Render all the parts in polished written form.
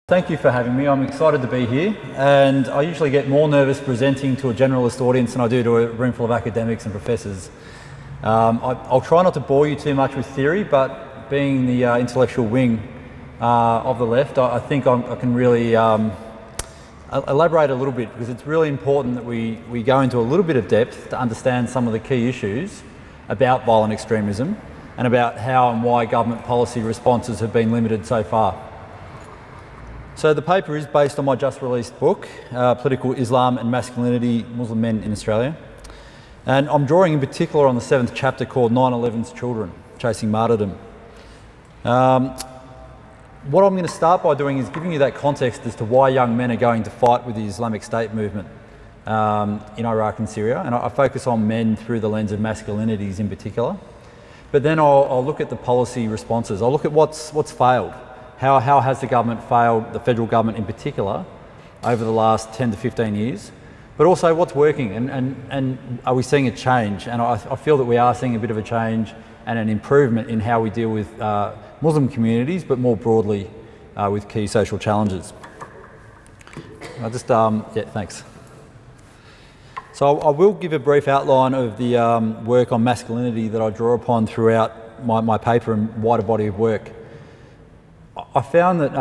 Thank you for having me. I'm excited to be here, and I usually get more nervous presenting to a generalist audience than I do to a room full of academics and professors. I'll try not to bore you too much with theory, but being the intellectual wing of the left, I think I can really elaborate a little bit, because it's really important that we go into a little bit of depth to understand some of the key issues about violent extremism and about how and why government policy responses have been limited so far. So the paper is based on my just released book, Political Islam and Masculinity, Muslim Men in Australia. And I'm drawing in particular on the 7th chapter called 9/11's Children, Chasing Martyrdom. What I'm going to start by doing is giving you that context as to why young men are going to fight with the Islamic State movement in Iraq and Syria. And I focus on men through the lens of masculinities in particular. But then I'll look at the policy responses. I'll look at what's failed. How has the government failed, the federal government in particular, over the last 10 to 15 years? But also what's working, and are we seeing a change? And I feel that we are seeing a bit of a change and an improvement in how we deal with Muslim communities, but more broadly with key social challenges. Thanks. So I will give a brief outline of the work on masculinity that I draw upon throughout my paper and wider body of work. I found that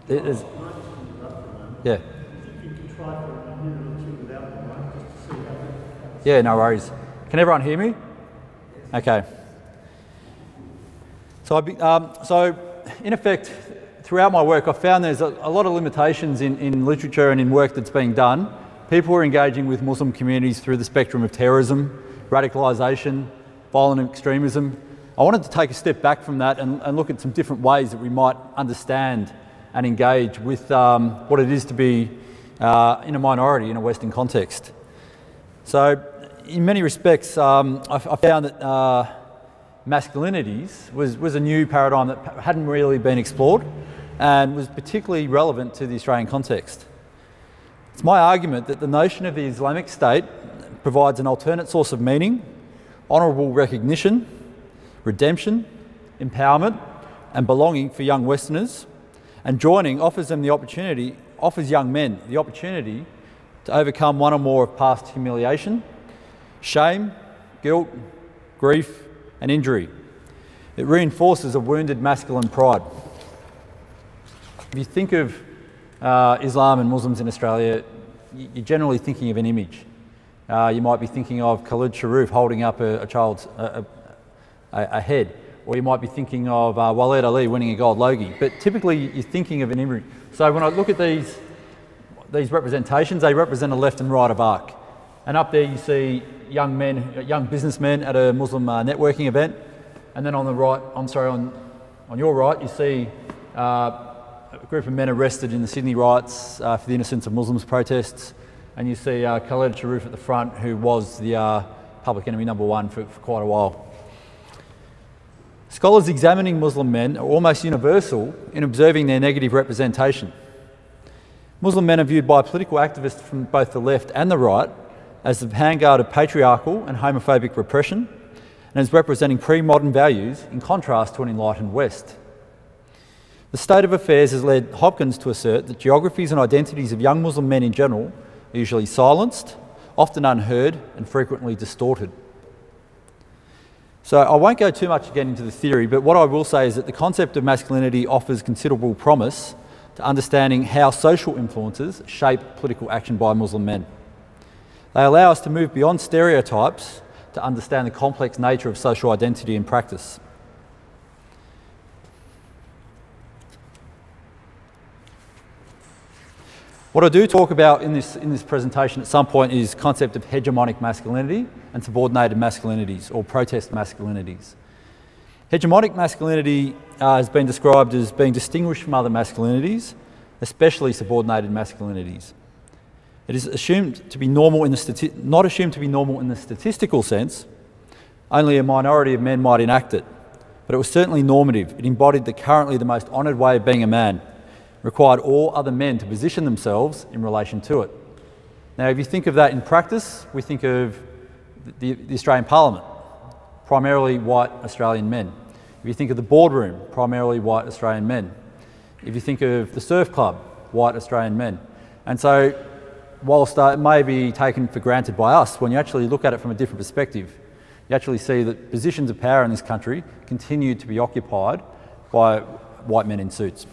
there's... Yeah. Yeah, no worries. Can everyone hear me? Okay. So in effect, throughout my work, I found there's a lot of limitations in literature and in work that's being done. People are engaging with Muslim communities through the spectrum of terrorism, radicalisation, violent extremism. I wanted to take a step back from that and look at some different ways that we might understand and engage with what it is to be in a minority in a Western context. So in many respects, I found that masculinities was a new paradigm that hadn't really been explored and was particularly relevant to the Australian context. It's my argument that the notion of the Islamic State provides an alternate source of meaning, honourable recognition, redemption, empowerment and belonging for young Westerners, and joining offers young men the opportunity to overcome one or more of past humiliation, shame, guilt, grief and injury. It reinforces a wounded masculine pride. If you think of Islam and Muslims in Australia, you're generally thinking of an image. You might be thinking of Collage holding up a child's a head, or you might be thinking of Waleed Ali winning a gold logie, but typically you're thinking of an image. So when I look at these representations, they represent a left and right of arc. And up there you see young businessmen at a Muslim networking event, and then on your right you see a group of men arrested in the Sydney riots for the innocence of Muslims protests, and you see Khaled Sharif at the front, who was the public enemy #1 for quite a while. Scholars examining Muslim men are almost universal in observing their negative representation. Muslim men are viewed by political activists from both the left and the right as the vanguard of patriarchal and homophobic repression, and as representing pre-modern values in contrast to an enlightened West. The state of affairs has led Hopkins to assert that geographies and identities of young Muslim men in general are usually silenced, often unheard and frequently distorted. So I won't go too much again into the theory, but what I will say is that the concept of masculinity offers considerable promise to understanding how social influences shape political action by Muslim men. They allow us to move beyond stereotypes to understand the complex nature of social identity and practice. What I do talk about in this presentation at some point is the concept of hegemonic masculinity and subordinated masculinities, or protest masculinities. Hegemonic masculinity has been described as being distinguished from other masculinities, especially subordinated masculinities. It is assumed to be normal not assumed to be normal in the statistical sense. Only a minority of men might enact it, but it was certainly normative. It embodied the currently the most honoured way of being a man. Required all other men to position themselves in relation to it. Now, if you think of that in practice, we think of the Australian Parliament, primarily white Australian men. If you think of the boardroom, primarily white Australian men. If you think of the surf club, white Australian men. And so, whilst it may be taken for granted by us, when you actually look at it from a different perspective, you actually see that positions of power in this country continue to be occupied by white men in suits.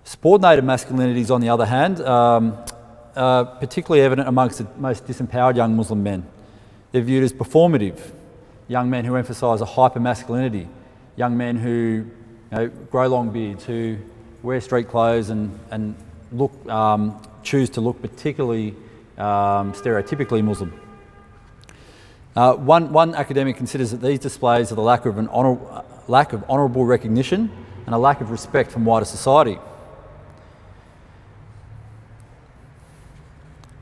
Subordinated masculinities, on the other hand, are particularly evident amongst the most disempowered young Muslim men. They're viewed as performative, young men who emphasise a hyper-masculinity, young men who grow long beards, who wear street clothes and look, choose to look particularly stereotypically Muslim. One academic considers that these displays are the lack of honourable recognition and a lack of respect from wider society.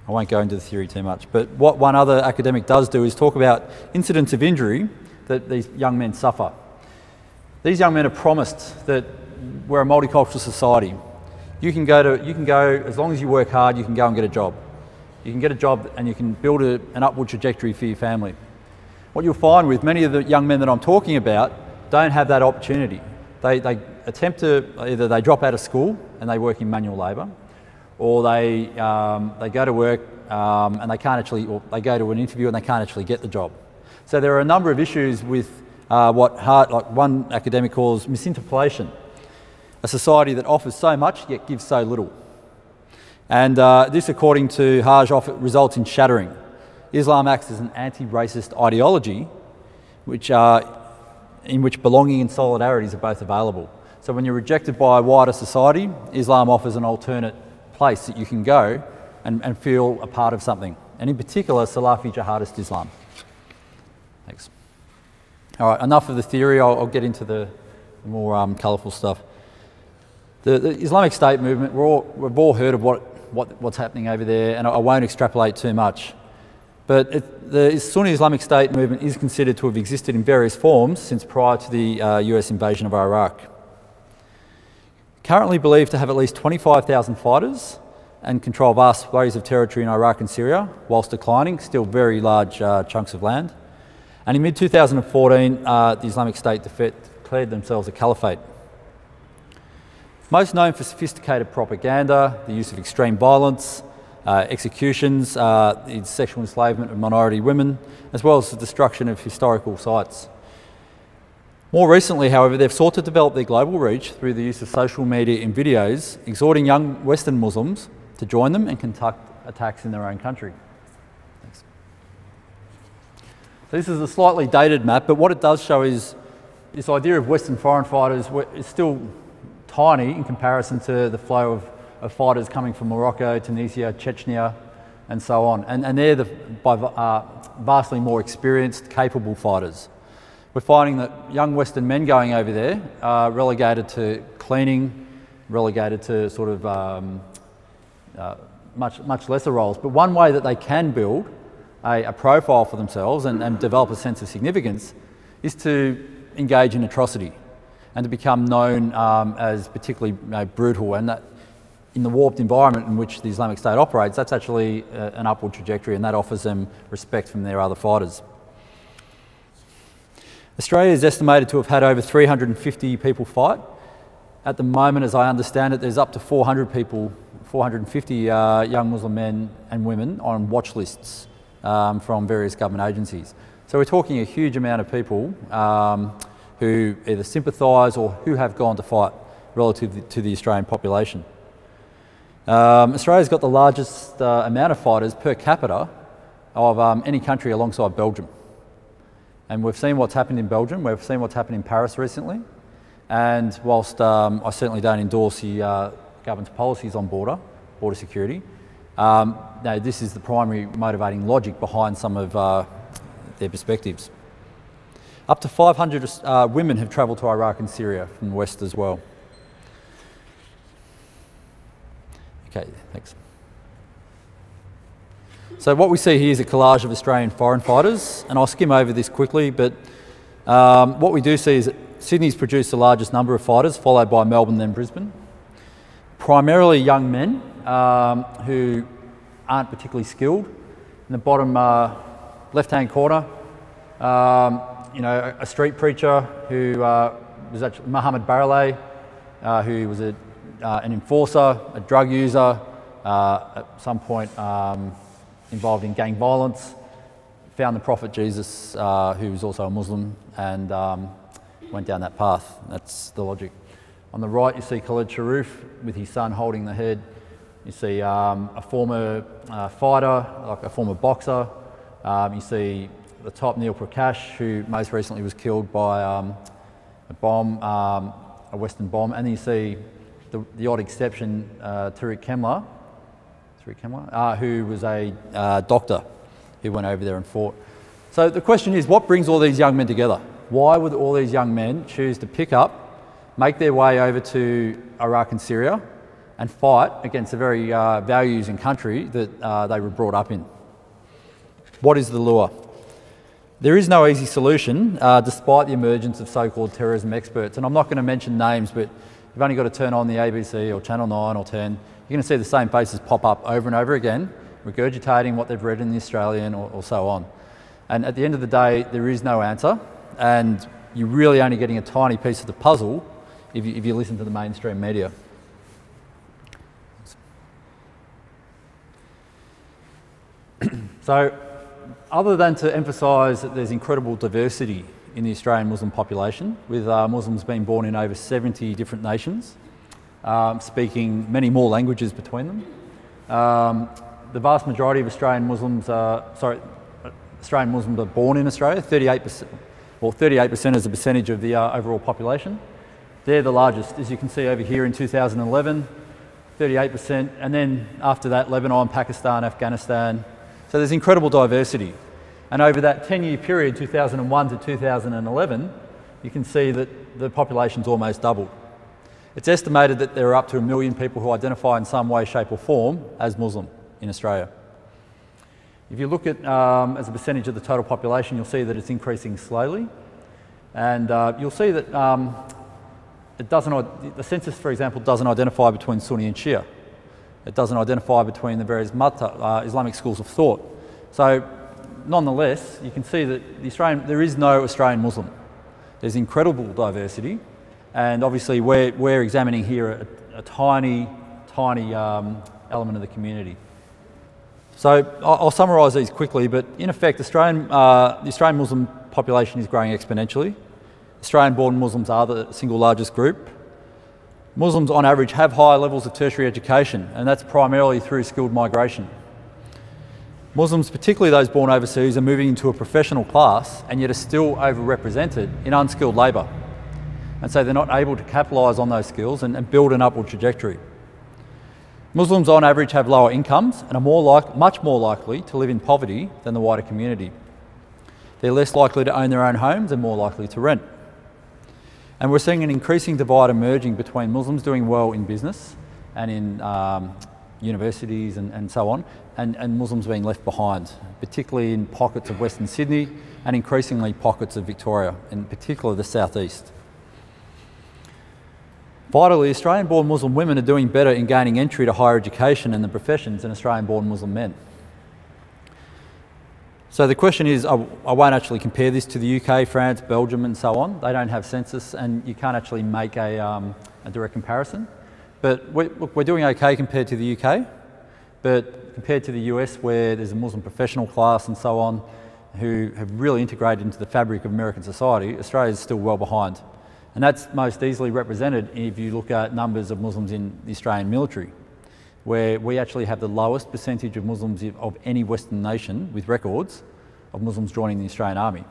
I won't go into the theory too much, but what one other academic does do is talk about incidents of injury that these young men suffer. These young men are promised that we're a multicultural society. You can go, as long as you work hard, you can go and get a job. You can get a job and you can build an upward trajectory for your family. What you'll find with many of the young men that I'm talking about don't have that opportunity. They attempt to, either they drop out of school and they work in manual labour, or they go to work and they can't actually, or they go to an interview and they can't actually get the job. So there are a number of issues with like one academic calls misinterpolation, a society that offers so much yet gives so little. And this, according to Haj, results in shattering. Islam acts as an anti-racist ideology in which belonging and solidarities are both available. So when you're rejected by a wider society, Islam offers an alternate place that you can go and feel a part of something. And in particular, Salafi jihadist Islam. Thanks. All right, enough of the theory. I'll get into the more colourful stuff. The Islamic State movement, we've all heard of what's happening over there, and I won't extrapolate too much. But the Sunni Islamic State movement is considered to have existed in various forms since prior to the US invasion of Iraq. Currently believed to have at least 25,000 fighters and control vast areas of territory in Iraq and Syria, whilst declining, still very large chunks of land. And in mid-2014, the Islamic State declared themselves a caliphate. Most known for sophisticated propaganda, the use of extreme violence, executions, the sexual enslavement of minority women, as well as the destruction of historical sites. More recently, however, they've sought to develop their global reach through the use of social media and videos, exhorting young Western Muslims to join them and conduct attacks in their own country. Thanks. So this is a slightly dated map, but what it does show is this idea of Western foreign fighters is still tiny in comparison to the flow of fighters coming from Morocco, Tunisia, Chechnya, and so on. And they're vastly more experienced, capable fighters. We're finding that young Western men going over there are relegated to cleaning, relegated to sort of much lesser roles. But one way that they can build a profile for themselves and develop a sense of significance is to engage in atrocity and to become known as particularly brutal. And that, in the warped environment in which the Islamic State operates, that's actually an upward trajectory, and that offers them respect from their other fighters. Australia is estimated to have had over 350 people fight. At the moment, as I understand it, there's up to 450 young Muslim men and women on watch lists from various government agencies. So we're talking a huge amount of people who either sympathise or who have gone to fight relative to the Australian population. Australia's got the largest amount of fighters per capita of any country alongside Belgium. And we've seen what's happened in Belgium, we've seen what's happened in Paris recently, and whilst I certainly don't endorse the government's policies on border security, no, this is the primary motivating logic behind some of their perspectives. Up to 500 women have travelled to Iraq and Syria from the West as well. Okay, thanks. So what we see here is a collage of Australian foreign fighters, and I'll skim over this quickly, but what we do see is that Sydney's produced the largest number of fighters, followed by Melbourne, then Brisbane. Primarily young men who aren't particularly skilled. In the bottom left-hand corner, a street preacher who was actually Muhammad Baralay, who was an enforcer, a drug user, at some point involved in gang violence, found the Prophet Jesus, who was also a Muslim, and went down that path. That's the logic. On the right, you see Collage with his son holding the head. You see a former fighter, like a former boxer. You see the top, Neil Prakash, who most recently was killed by a bomb, a Western bomb. And then you see the odd exception, Tariq Kemler, who was a doctor who went over there and fought. So the question is, what brings all these young men together? Why would all these young men choose to pick up, make their way over to Iraq and Syria and fight against the very values and country that they were brought up in? What is the lure? There is no easy solution, despite the emergence of so-called terrorism experts. And I'm not going to mention names, but you've only got to turn on the ABC or Channel 9 or 10. You're going to see the same faces pop up over and over again, regurgitating what they've read in the Australian or so on. And at the end of the day, there is no answer, and you're really only getting a tiny piece of the puzzle if you listen to the mainstream media. So, other than to emphasise that there's incredible diversity in the Australian Muslim population, with Muslims being born in over 70 different nations, speaking many more languages between them, the vast majority of Australian Muslims are born in Australia, 38%, or 38% as a percentage of the overall population. They're the largest, as you can see over here in 2011, 38%, and then after that, Lebanon, Pakistan, Afghanistan. So there's incredible diversity. And over that 10-year period, 2001 to 2011, you can see that the population's almost doubled. It's estimated that there are up to 1 million people who identify in some way, shape or form as Muslim in Australia. If you look at as a percentage of the total population, you'll see that it's increasing slowly. And you'll see that the census, for example, doesn't identify between Sunni and Shia. It doesn't identify between the various Islamic schools of thought. So, nonetheless, you can see that there is no Australian Muslim. There's incredible diversity, and obviously we're examining here a tiny element of the community. So I'll summarise these quickly, but in effect, the Australian Muslim population is growing exponentially. Australian-born Muslims are the single largest group. Muslims on average have higher levels of tertiary education, and that's primarily through skilled migration. Muslims, particularly those born overseas, are moving into a professional class and yet are still overrepresented in unskilled labour. And so they're not able to capitalise on those skills and build an upward trajectory. Muslims on average have lower incomes and are much more likely to live in poverty than the wider community. They're less likely to own their own homes and more likely to rent. And we're seeing an increasing divide emerging between Muslims doing well in business and in universities and so on, and Muslims being left behind, particularly in pockets of Western Sydney and increasingly pockets of Victoria, in particular the southeast. Vitally, Australian-born Muslim women are doing better in gaining entry to higher education and the professions than Australian-born Muslim men. So the question is, I won't actually compare this to the UK, France, Belgium and so on. They don't have census and you can't actually make a direct comparison. But we're doing okay compared to the UK, but compared to the US, where there's a Muslim professional class and so on, who have really integrated into the fabric of American society, Australia is still well behind. And that's most easily represented if you look at numbers of Muslims in the Australian military, where we actually have the lowest percentage of Muslims of any Western nation with records of Muslims joining the Australian Army.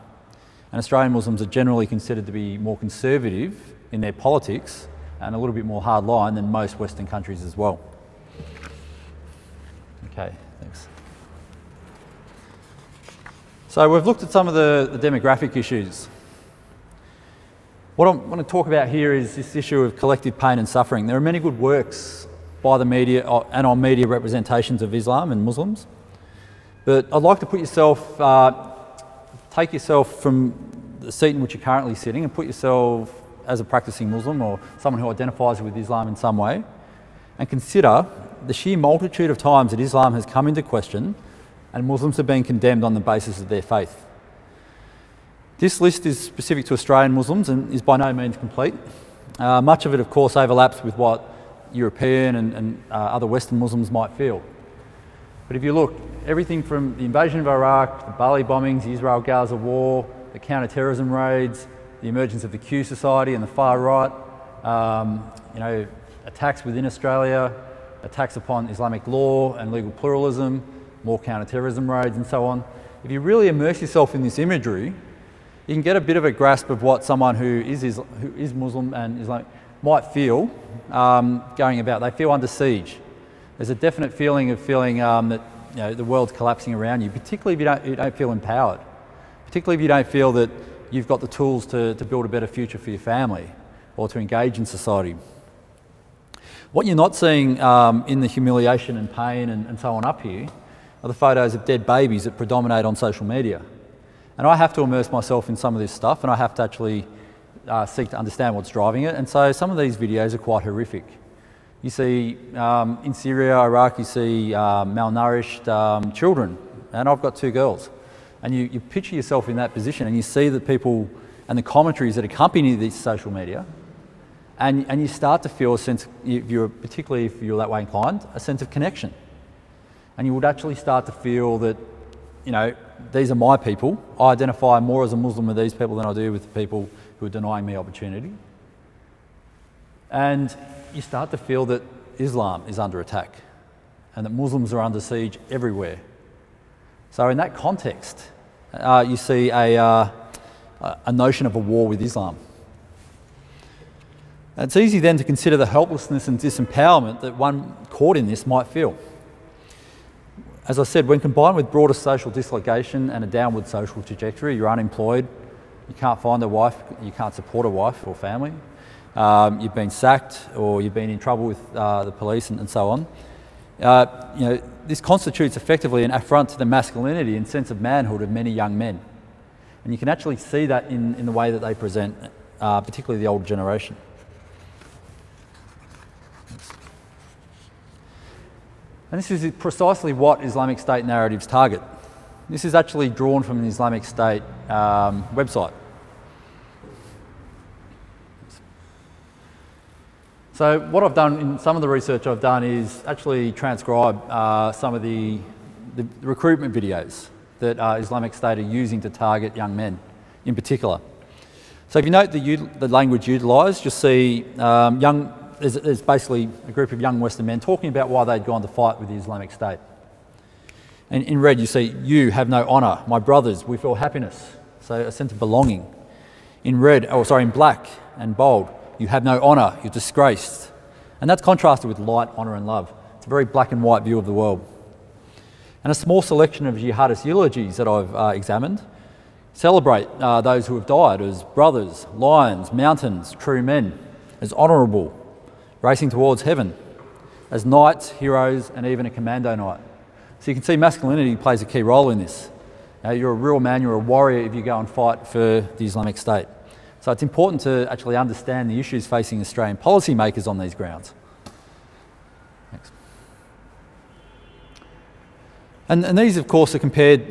And Australian Muslims are generally considered to be more conservative in their politics and a little bit more hardline than most Western countries as well. Okay, thanks. So we've looked at some of the demographic issues. What I want to talk about here is this issue of collective pain and suffering. There are many good works by the media and on media representations of Islam and Muslims, but I'd like to put yourself, take yourself from the seat in which you're currently sitting and put yourself as a practicing Muslim or someone who identifies with Islam in some way, and consider the sheer multitude of times that Islam has come into question and Muslims have been condemned on the basis of their faith. This list is specific to Australian Muslims and is by no means complete. Much of it, of course, overlaps with what European and other Western Muslims might feel. But if you look, everything from the invasion of Iraq, the Bali bombings, the Israel-Gaza war, the counter-terrorism raids, the emergence of the Q society and the far right, attacks within Australia, attacks upon Islamic law and legal pluralism, more counter-terrorism raids and so on. If you really immerse yourself in this imagery, you can get a bit of a grasp of what someone who is Muslim and Islamic might feel going about. They feel under siege. There's a definite feeling that the world's collapsing around you, particularly if you don't feel empowered, particularly if you don't feel that you've got the tools to build a better future for your family or to engage in society. What you're not seeing in the humiliation and pain and so on up here are the photos of dead babies that predominate on social media. And I have to immerse myself in some of this stuff, and I have to actually seek to understand what's driving it. And so some of these videos are quite horrific. You see in Syria, Iraq, you see malnourished children, and I've got 2 girls. And you picture yourself in that position, and you see the people and the commentaries that accompany these social media, and you start to feel a sense, particularly if you're that way inclined, a sense of connection. And you would actually start to feel that, these are my people. I identify more as a Muslim with these people than I do with the people who are denying me opportunity. And you start to feel that Islam is under attack and that Muslims are under siege everywhere. So in that context, you see a notion of a war with Islam. And it's easy then to consider the helplessness and disempowerment that one caught in this might feel. As I said, when combined with broader social dislocation and a downward social trajectory, you're unemployed, you can't find a wife, you can't support a wife or family, you've been sacked or you've been in trouble with the police and so on. This constitutes effectively an affront to the masculinity and sense of manhood of many young men. And you can actually see that in the way that they present, particularly the older generation. And this is precisely what Islamic State narratives target. This is actually drawn from an Islamic State website. So what I've done in some of the research I've done is actually transcribe some of the recruitment videos that Islamic State are using to target young men in particular. So if you note the language utilised, you'll see there's basically a group of young Western men talking about why they'd gone to fight with the Islamic State. And in red you see, "You have no honour, my brothers, we feel happiness." So a sense of belonging. In black and bold, "You have no honour, you're disgraced." And that's contrasted with light, honour and love. It's a very black and white view of the world. And a small selection of jihadist eulogies that I've examined celebrate those who have died as brothers, lions, mountains, true men, as honourable, racing towards heaven, as knights, heroes, and even a commando knight. So you can see masculinity plays a key role in this. You're a real man, you're a warrior if you go and fight for the Islamic State. So it's important to actually understand the issues facing Australian policymakers on these grounds. Thanks. And these, of course, are compared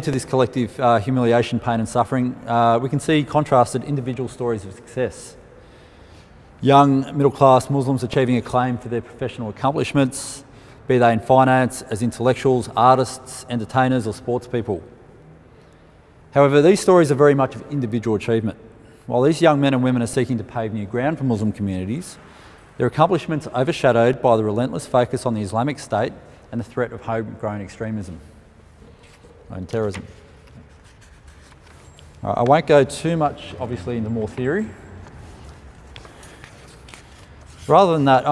to this collective humiliation, pain and suffering. We can see contrasted individual stories of success. Young middle-class Muslims achieving acclaim for their professional accomplishments, be they in finance, as intellectuals, artists, entertainers or sports people. However, these stories are very much of individual achievement. While these young men and women are seeking to pave new ground for Muslim communities, their accomplishments are overshadowed by the relentless focus on the Islamic State and the threat of homegrown extremism and terrorism. I won't go too much, obviously, into more theory. Rather than that,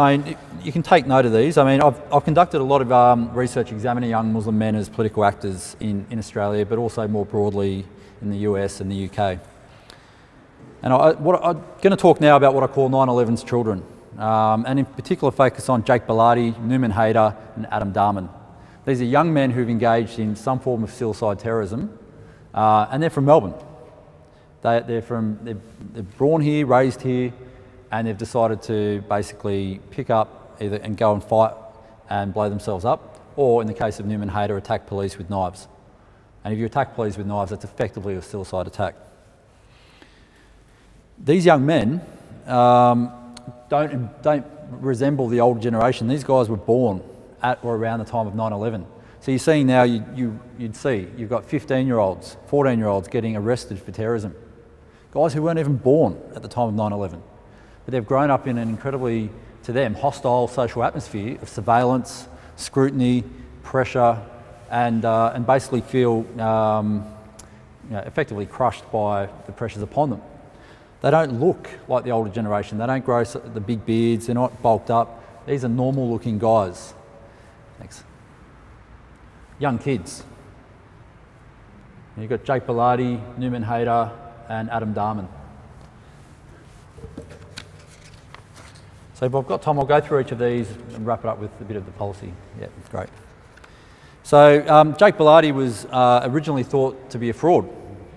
you can take note of these. I've conducted a lot of research examining young Muslim men as political actors in Australia, but also more broadly in the US and the UK. And I'm going to talk now about what I call 9/11's children, and in particular focus on Jake Bellardi, Nouman Haider and Adam Darman. These are young men who've engaged in some form of suicide terrorism, and they're from Melbourne. They're born here, raised here, and they've decided to basically pick up either and go and fight and blow themselves up, or in the case of Nouman Haider, attack police with knives. And if you attack police with knives, that's effectively a suicide attack. These young men don't resemble the older generation. These guys were born at or around the time of 9/11. So you're seeing now, you'd see, you've got 15-year-olds, 14-year-olds getting arrested for terrorism. Guys who weren't even born at the time of 9/11. But they've grown up in an incredibly, to them, hostile social atmosphere of surveillance, scrutiny, pressure, and basically feel effectively crushed by the pressures upon them. They don't look like the older generation. They don't grow the big beards. They're not bulked up. These are normal-looking guys. Thanks. Young kids. You've got Jake Bellardi, Newman Hayter, and Adam Darman. So if I've got time, I'll go through each of these and wrap it up with a bit of the policy. Yeah, great. So Jake Bellardi was originally thought to be a fraud.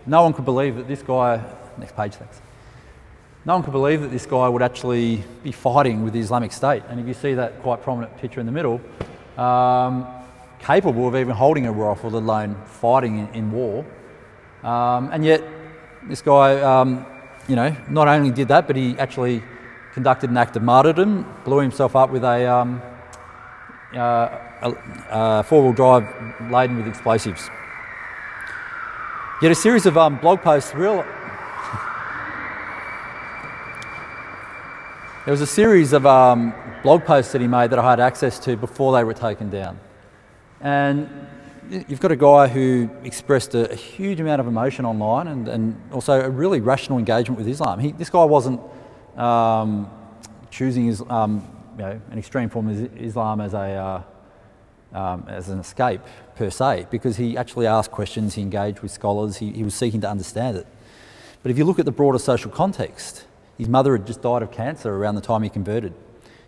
No one could believe that this guy, next page, thanks. No one could believe that this guy would actually be fighting with the Islamic State. And if you see that quite prominent picture in the middle, capable of even holding a rifle, let alone fighting in war. And yet, this guy, not only did that, but he actually conducted an act of martyrdom, blew himself up with a four-wheel drive laden with explosives. Yet a series of blog posts, there was a series of blog posts that he made that I had access to before they were taken down. And you've got a guy who expressed a huge amount of emotion online and also a really rational engagement with Islam. This guy wasn't choosing an extreme form of Islam as an escape per se, because he actually asked questions, he engaged with scholars, he was seeking to understand it. But if you look at the broader social context, his mother had just died of cancer around the time he converted.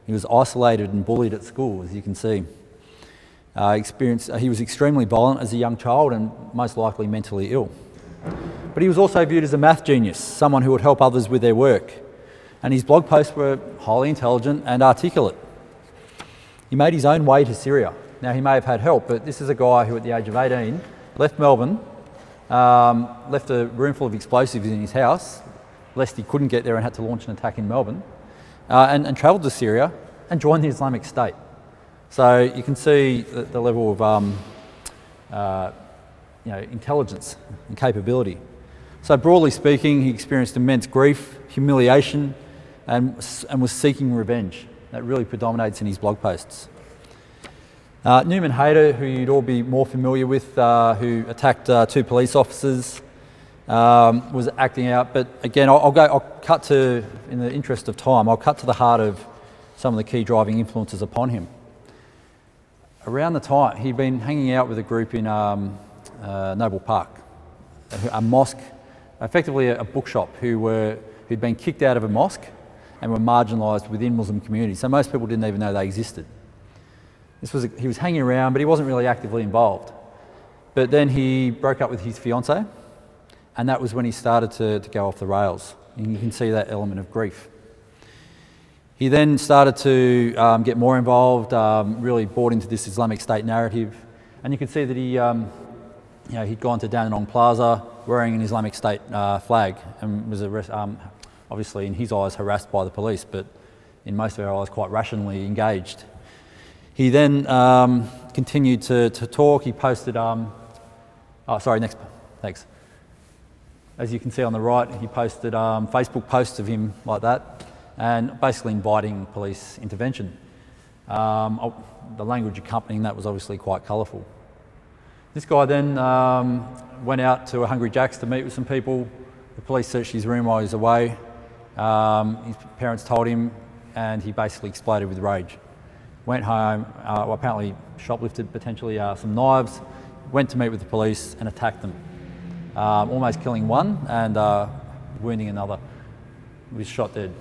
He was isolated and bullied at school, as you can see. He was extremely violent as a young child and most likely mentally ill. But he was also viewed as a math genius, someone who would help others with their work. And his blog posts were highly intelligent and articulate. He made his own way to Syria. Now, he may have had help, but this is a guy who at the age of 18 left Melbourne, left a room full of explosives in his house, lest he couldn't get there and had to launch an attack in Melbourne, and travelled to Syria and joined the Islamic State. So you can see the level of intelligence and capability. So broadly speaking, he experienced immense grief, humiliation, and was seeking revenge. That really predominates in his blog posts. Newman Hayter, who you'd all be more familiar with, who attacked two police officers, was acting out. But again, I'll cut to, in the interest of time, I'll cut to the heart of some of the key driving influences upon him. Around the time, he'd been hanging out with a group in Noble Park, a mosque, effectively a bookshop, who'd been kicked out of a mosque and were marginalised within Muslim communities. So most people didn't even know they existed. He was hanging around, but he wasn't really actively involved. But then he broke up with his fiancée, and that was when he started to go off the rails. And you can see that element of grief. He then started to get more involved, really bought into this Islamic State narrative. And you can see that he'd gone to Dandenong Plaza wearing an Islamic State flag and was obviously in his eyes harassed by the police, but in most of our eyes quite rationally engaged. He then continued to talk. He posted, thanks. As you can see on the right, he posted Facebook posts of him like that, and basically inviting police intervention. The language accompanying that was obviously quite colourful. This guy then went out to a Hungry Jack's to meet with some people. The police searched his room while he was away. His parents told him, and he basically exploded with rage. Went home, apparently shoplifted potentially some knives, went to meet with the police and attacked them, almost killing one and wounding another. He was shot dead.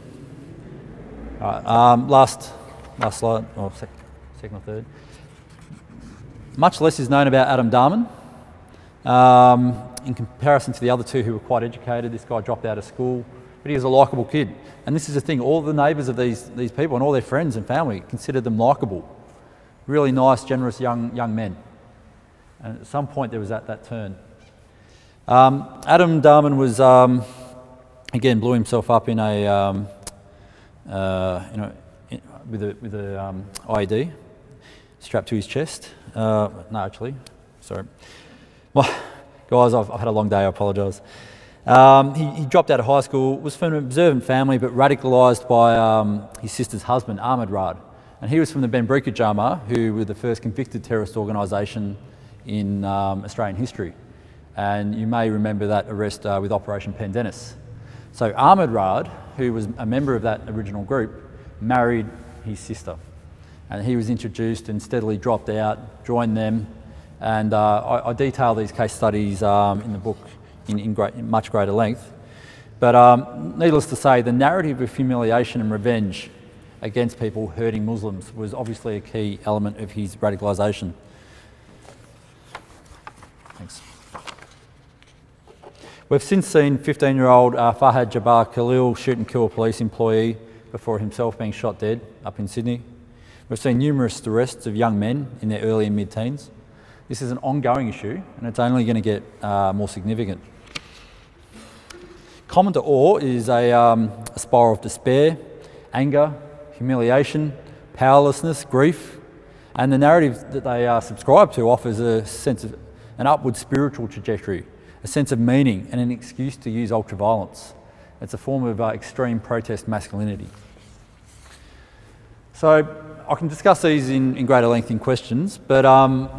Last slide, or second or third. Much less is known about Adam Darman. In comparison to the other two who were quite educated, this guy dropped out of school, but he was a likeable kid. And this is the thing, all the neighbours of these people and all their friends and family considered them likeable. Really nice, generous young men. And at some point there was that turn. Adam Darman was again, blew himself up in a with a IED strapped to his chest. No, actually, sorry. Well, guys, I've had a long day. I apologise. He dropped out of high school, was from an observant family, but radicalised by his sister's husband, Ahmed Rad. And he was from the Benbrika Jama, who were the first convicted terrorist organisation in Australian history. And you may remember that arrest with Operation Pendennis. So Ahmed Rad, who was a member of that original group, married his sister. And he was introduced and steadily dropped out, joined them. And I detail these case studies in the book in much greater length. But needless to say, the narrative of humiliation and revenge against people hurting Muslims was obviously a key element of his radicalisation. Thanks. We've since seen 15-year-old Fahad Jabbar Khalil shoot and kill a police employee before himself being shot dead up in Sydney. We've seen numerous arrests of young men in their early and mid-teens. This is an ongoing issue, and it's only going to get more significant. Common to all is a spiral of despair, anger, humiliation, powerlessness, grief, and the narrative that they subscribe to offers a sense of an upward spiritual trajectory, a sense of meaning, and an excuse to use ultra-violence. It's a form of extreme protest masculinity. So I can discuss these in greater length in questions, but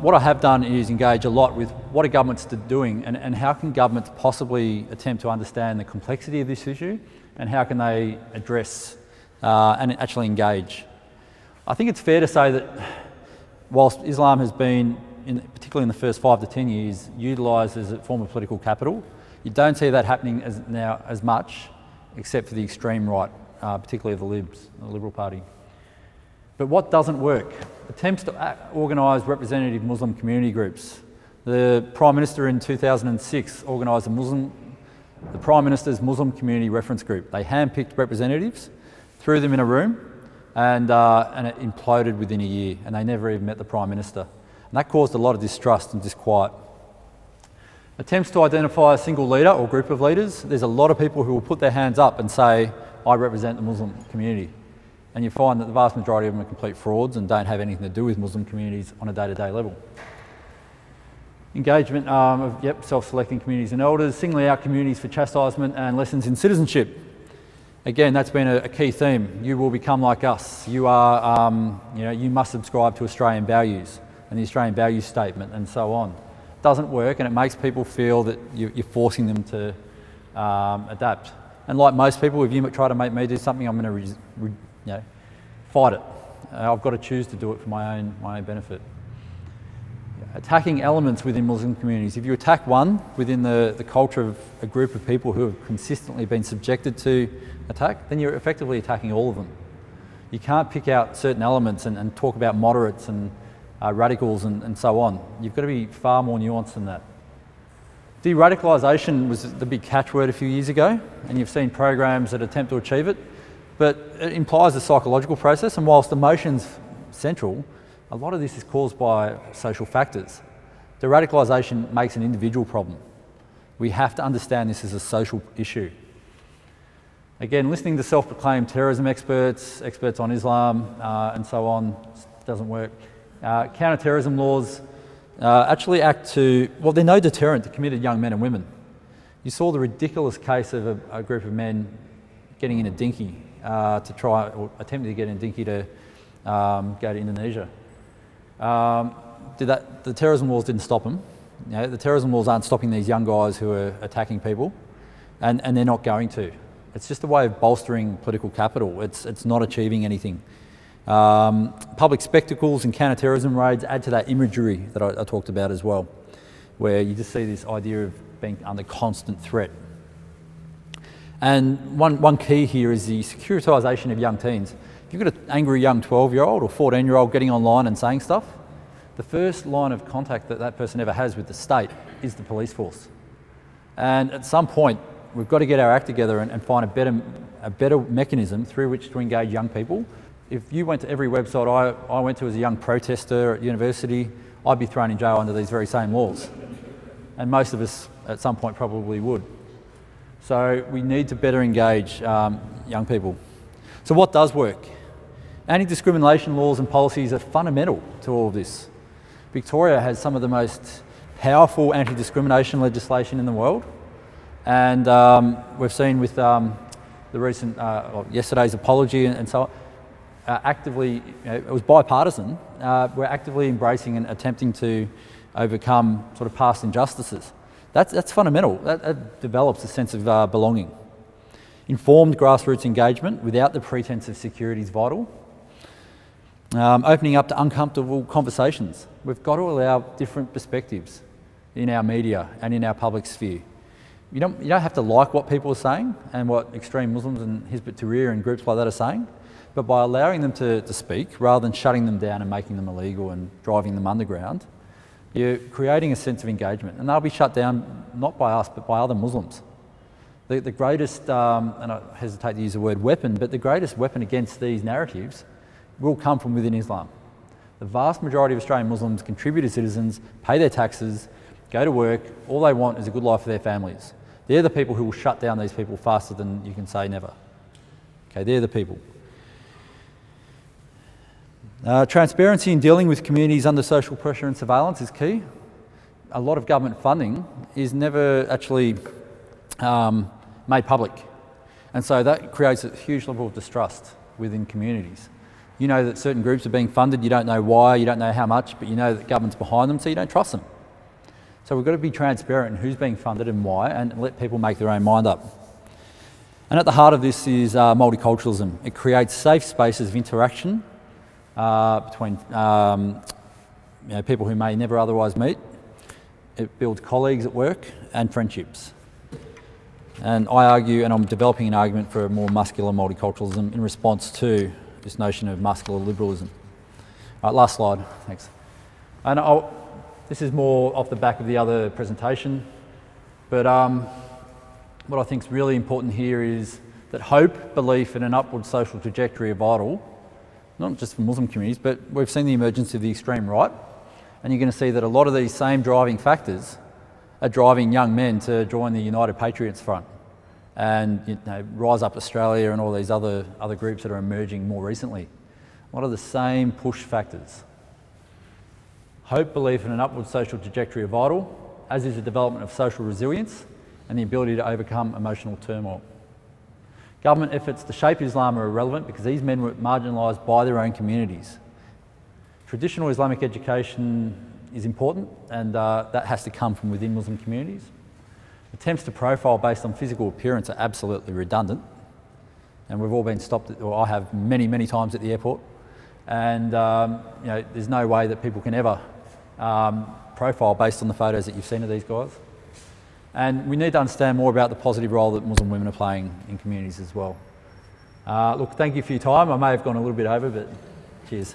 what I have done is engage a lot with what are governments doing and how can governments possibly attempt to understand the complexity of this issue and how can they address and actually engage. I think it's fair to say that whilst Islam has been, particularly in the first 5 to 10 years, utilised as a form of political capital, you don't see that happening now as much, except for the extreme right, particularly the Libs, the Liberal Party. But what doesn't work? Attempts to organise representative Muslim community groups. The Prime Minister in 2006 organised the Prime Minister's Muslim Community Reference Group. They handpicked representatives, threw them in a room, and it imploded within a year, and they never even met the Prime Minister. And that caused a lot of distrust and disquiet. Attempts to identify a single leader or group of leaders. There's a lot of people who will put their hands up and say, I represent the Muslim community. And you find that the vast majority of them are complete frauds and don't have anything to do with Muslim communities on a day-to-day level. Engagement of self-selecting communities and elders, singling out communities for chastisement and lessons in citizenship. Again, that's been a key theme. You will become like us. You are, you must subscribe to Australian values and the Australian values statement and so on. It doesn't work, and it makes people feel that you're forcing them to adapt. And like most people, if you try to make me do something, I'm going to fight it. I've got to choose to do it for my own benefit. Attacking elements within Muslim communities. If you attack one within the culture of a group of people who have consistently been subjected to attack, then you're effectively attacking all of them. You can't pick out certain elements and talk about moderates and radicals and so on. You've got to be far more nuanced than that. De-radicalisation was the big catchword a few years ago, and you've seen programs that attempt to achieve it, but it implies a psychological process, and whilst emotion's central, a lot of this is caused by social factors. De-radicalisation makes an individual problem. We have to understand this as a social issue. Again, listening to self-proclaimed terrorism experts on Islam and so on doesn't work. Counter-terrorism laws actually they're no deterrent to committed young men and women. You saw the ridiculous case of a group of men getting in a dinghy attempting to get in a dinghy to go to Indonesia. The terrorism laws didn't stop them. The terrorism laws aren't stopping these young guys who are attacking people, and they're not going to. It's just a way of bolstering political capital. It's not achieving anything. Public spectacles and counter-terrorism raids add to that imagery that I talked about as well, where you just see this idea of being under constant threat. And one key here is the securitisation of young teens. If you've got an angry young 12-year-old or 14-year-old getting online and saying stuff, the first line of contact that person ever has with the state is the police force. And at some point, we've got to get our act together and find a better mechanism through which to engage young people. If you went to every website I went to as a young protester at university, I'd be thrown in jail under these very same laws. And most of us at some point probably would. So we need to better engage young people. So what does work? Anti-discrimination laws and policies are fundamental to all of this. Victoria has some of the most powerful anti-discrimination legislation in the world, and we've seen with the recent, yesterday's apology and so on, actively, it was bipartisan, we're actively embracing and attempting to overcome sort of past injustices. That's fundamental. That develops a sense of belonging. Informed grassroots engagement without the pretense of security is vital. Opening up to uncomfortable conversations. We've got to allow different perspectives in our media and in our public sphere. You don't have to like what people are saying and what extreme Muslims and Hizb ut-Tahrir and groups like that are saying, but by allowing them to speak rather than shutting them down and making them illegal and driving them underground, you're creating a sense of engagement, and they'll be shut down not by us but by other Muslims. The greatest, and I hesitate to use the word weapon, but the greatest weapon against these narratives will come from within Islam. The vast majority of Australian Muslims contribute as citizens, pay their taxes, go to work. All they want is a good life for their families. They're the people who will shut down these people faster than you can say never. Okay, they're the people. Transparency in dealing with communities under social pressure and surveillance is key. A lot of government funding is never actually made public, and so that creates a huge level of distrust within communities. You know that certain groups are being funded, you don't know why, you don't know how much, but you know that government's behind them, so you don't trust them. So we've got to be transparent in who's being funded and why, and let people make their own mind up. And at the heart of this is multiculturalism. It creates safe spaces of interaction between people who may never otherwise meet. It builds colleagues at work and friendships. And I argue, and I'm developing an argument for a more muscular multiculturalism in response to this notion of muscular liberalism. All right, last slide, thanks. And this is more off the back of the other presentation, but what I think is really important here is that hope, belief and an upward social trajectory are vital, not just for Muslim communities, but we've seen the emergence of the extreme right, and you're going to see that a lot of these same driving factors are driving young men to join the United Patriots Front and Rise Up Australia and all these other groups that are emerging more recently. A lot of the same push factors. Hope, belief and an upward social trajectory are vital, as is the development of social resilience and the ability to overcome emotional turmoil. Government efforts to shape Islam are irrelevant because these men were marginalised by their own communities. Traditional Islamic education is important, and that has to come from within Muslim communities. Attempts to profile based on physical appearance are absolutely redundant, and we've all been stopped, or I have many times at the airport, and there's no way that people can ever profile based on the photos that you've seen of these guys. And we need to understand more about the positive role that Muslim women are playing in communities as well. Look, thank you for your time. I may have gone a little bit over, but cheers.